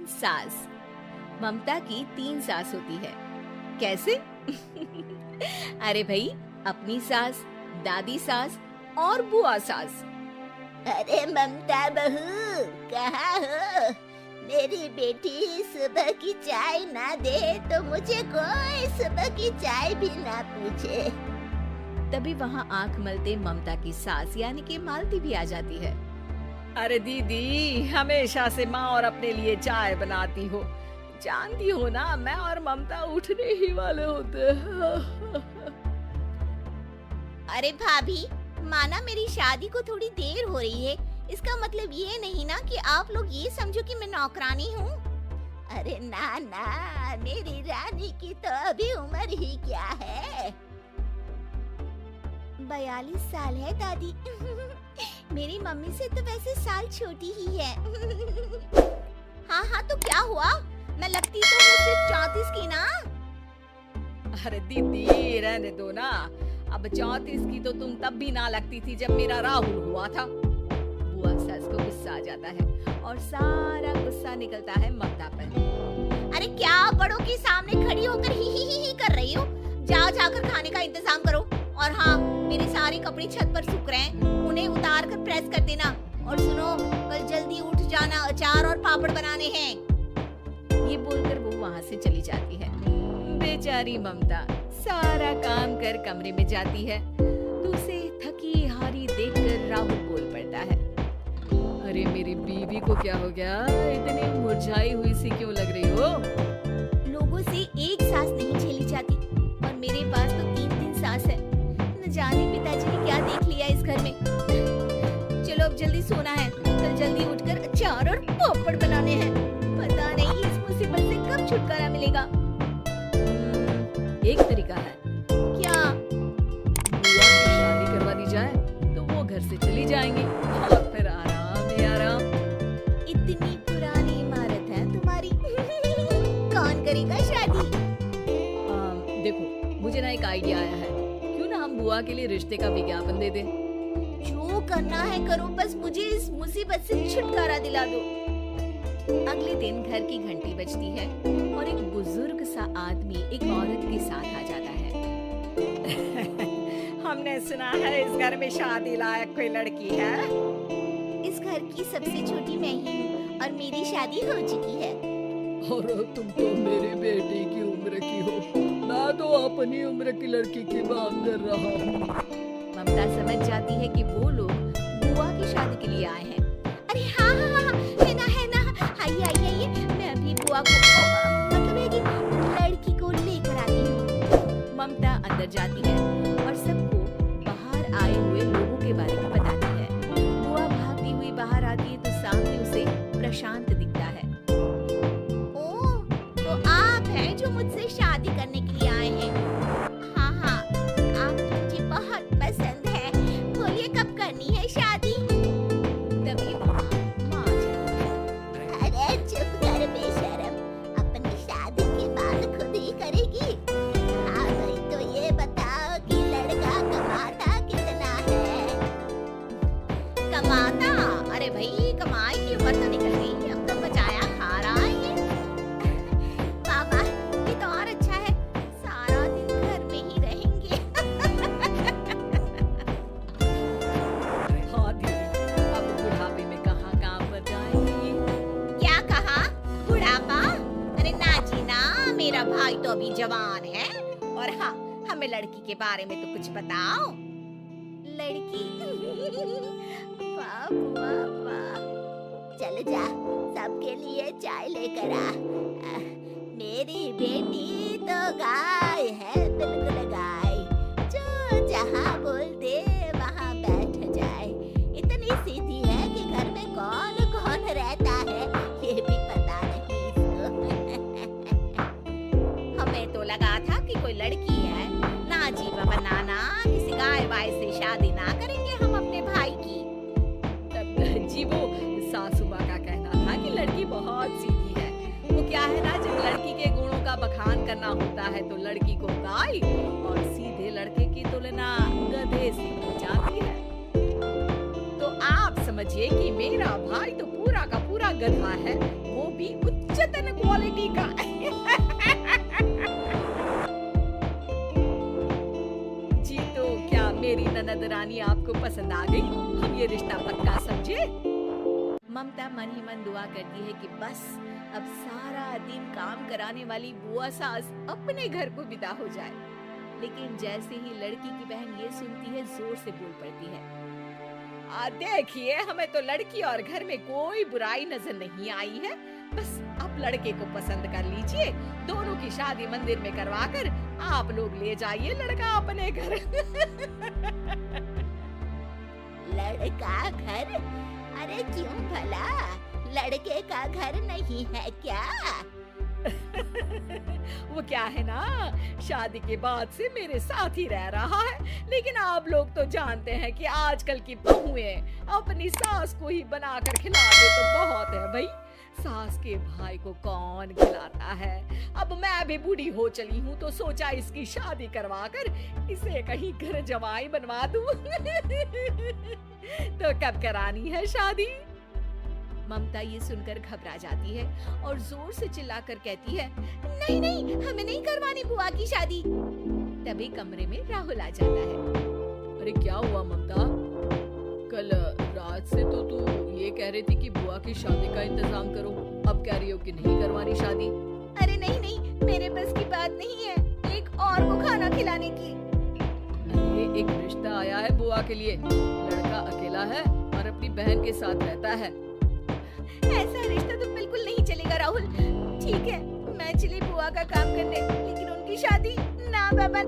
सास। ममता की 3 सास होती है। कैसे? अरे भाई, अपनी सास, दादी सास और बुआ सास। अरे ममता बहू, कहाँ हो? मेरी बेटी सुबह की चाय ना दे तो मुझे कोई सुबह की चाय भी ना पूछे। तभी वहाँ आंख मलते ममता की सास यानी कि मालती भी आ जाती है। अरे दीदी, हमेशा से माँ और अपने लिए चाय बनाती हो, जानती हो ना, मैं और ममता उठने ही वाले होते हैं। अरे भाभी, माना मेरी शादी को थोड़ी देर हो रही है, इसका मतलब ये नहीं ना कि आप लोग ये समझो कि मैं नौकरानी हूँ। अरे ना ना, मेरी रानी की तो अभी उम्र ही क्या है। 42 साल है दादी। मेरी मम्मी से तो वैसे साल छोटी ही है। हाँ हाँ, तो क्या हुआ? मैं लगती तो हूँ सिर्फ 34 की ना। अरे दीदी, रहने दो ना। अब 34 की तो तुम तब भी ना लगती थी जब मेरा राहुल हुआ था। बुआ सास को गुस्सा आ जाता है और सारा गुस्सा निकलता है ममता पर। अरे क्या बड़ों के सामने खड़ी होकर ही कर रही हो? जाओ जाकर खाने का इंतजाम करो। और हाँ, मेरे सारे कपड़े छत पर सूख रहे हैं, उन्हें उतार कर प्रेस कर देना। और सुनो, कल जल्दी उठ जाना, अचार और पापड़ बनाने हैं। ये बोलकर वो वहाँ से चली जाती है। बेचारी ममता सारा काम कर कमरे में जाती है तो उसे थकी हारी देखकर राहुल बोल पड़ता है। अरे मेरी बीवी को क्या हो गया? इतनी मुरझाई हुई सी क्यों लग रही हो? लोगों से एक सास नहीं झेली जाती और मेरे पास तो 3 सास है। न जाने पिताजी ने क्या देख लिया इस घर में। चलो अब जल्दी सोना है, कल जल्दी उठकर अचार और पापड़ बनाने हैं। पता नहीं इस मुसीबत से कब छुटकारा मिलेगा। एक तरीका है। क्या? बुआ की शादी करवा दी जाए तो वो घर से चली जाएंगी और फिर आराम ही आराम। इतनी पुरानी इमारत है तुम्हारी। कौन करेगा शादी? देखो, मुझे ना एक आइडिया आया है। क्यों ना हम बुआ के लिए रिश्ते का विज्ञापन दे दें? जो करना है करो, बस मुझे इस मुसीबत से छुटकारा दिला दो। अगले दिन घर की घंटी बजती है और एक बुजुर्ग सा आदमी एक औरत के साथ आ जाता है। हमने सुना है इस घर में शादी लायक कोई लड़की है। इस घर की सबसे छोटी मैं ही हूँ और मेरी शादी हो चुकी है। और तुम तो मेरी बेटी की उम्र की हो, मैं तो अपनी उम्र की लड़की की बात कर रहा हूँ। ममता समझ जाती है कि वो लोग बुआ की शादी के लिए आए हैं। अरे हाँ हाँ हाँ, है ना, आइए आइए आइए, मैं अभी बुआ को मतलब है कि लड़की को लेकर आती हूँ। ममता अंदर जाती है और सबको बाहर आए हुए लोगों के बारे में बताती है। बुआ भागती हुई बाहर आती है तो सामने उसे प्रशांत दिखता है। ओह, तो आप हैं जो मुझसे शादी करने के लिए आए हैं। हाँ हाँ, आप मुझे बहुत पसंद है। बोलिए कब करनी है शादी? तभी वहाँ माँ आ जाती है। अरे चुप कर बेशरम, अपनी शादी की बात खुद ही करेगी। हाँ भाई, तो ये बताओ कि लड़का कमाता कितना है? कमाता? अरे भाई, कमाई की उम्र तो निकल गई, अब तो बचाया खा रहा है ये। बाबा, ये तो और अच्छा है, सारा दिन घर में ही रहेंगे। हाँ दीदी, अब बुढ़ापे में कहाँ काम पर जाएंगी? क्या कहा? बुढ़ापा? अरे ना जी ना, मेरा भाई तो अभी जवान है। और हाँ, हमें लड़की के बारे में तो कुछ बताओ। लड़की? वाह वाह वाह, चल जा, सबके लिए चाय लेकर आ। मेरी बेटी तो गाय है, बिल्कुल गाय, जो जहाँ बोल दे वहाँ बैठ जाए। इतनी सीधी है कि घर में कौन कौन रहता है ये भी पता नहीं इसको। हमें तो लगा था कि कोई लड़की है। ना जी बाबा, ना, किसी गाय वाय से शादी ना करेंगे हम अपने भाई की। जी, वो सासू माँ का कहना था कि लड़की बहुत सीधी है। वो क्या है ना, जब लड़की के गुणों का बखान करना होता है तो लड़की को गाय और सीधे लड़के की तुलना गधे से की जाती है। तो आप समझिए कि मेरा भाई तो पूरा का पूरा गधा है, वो भी उत्तम उच्चतम क्वालिटी का। जी तो क्या मेरी ननद रानी आपको पसंद आ गई? हम ये रिश्ता पक्का समझे? ममता मन ही मन दुआ करती है कि बस अब सारा दिन काम कराने वाली बुआ सास अपने घर को विदा हो जाए। लेकिन जैसे ही लड़की की बहन ये सुनती है, जोर से बोल पड़ती है, देखिए, हमें तो लड़की और घर में कोई बुराई नजर नहीं आई है। बस आप लड़के को पसंद कर लीजिए, दोनों की शादी मंदिर में करवाकर आप लोग ले जाइए लड़का अपने घर। लड़का घर? अरे क्यों भला, लड़के का घर नहीं है क्या? वो क्या है ना, शादी के बाद से मेरे साथ ही रह रहा है, लेकिन आप लोग तो जानते हैं कि आजकल की बहुएं अपनी सास को ही बनाकर खिला दे तो बहुत है भाई। सास के भाई को कौन खिलाता है? अब मैं भी बूढ़ी हो चली हूँ तो सोचा इसकी शादी करवाकर इसे कहीं घर जमाई बनवा दूँ। तो कब करानी है शादी? ममता ये सुनकर घबरा जाती है और जोर से चिल्लाकर कहती है, नहीं नहीं, हमें नहीं करवानी बुआ की शादी। तभी कमरे में राहुल आ जाता है। अरे क्या हुआ ममता? कल रात से तो तू ये कह रही थी कि बुआ की शादी का इंतजाम करो, अब कह रही हो कि नहीं करवानी शादी। अरे नहीं नहीं, मेरे बस की बात नहीं है एक और को खाना खिलाने की। अरे एक रिश्ता आया है बुआ के लिए, लड़का अकेला है और अपनी बहन के साथ रहता है। ऐसा रिश्ता तो बिल्कुल नहीं चलेगा राहुल। ठीक है, मैं चली बुआ का काम करने, लेकिन उनकी शादी ना बाबा।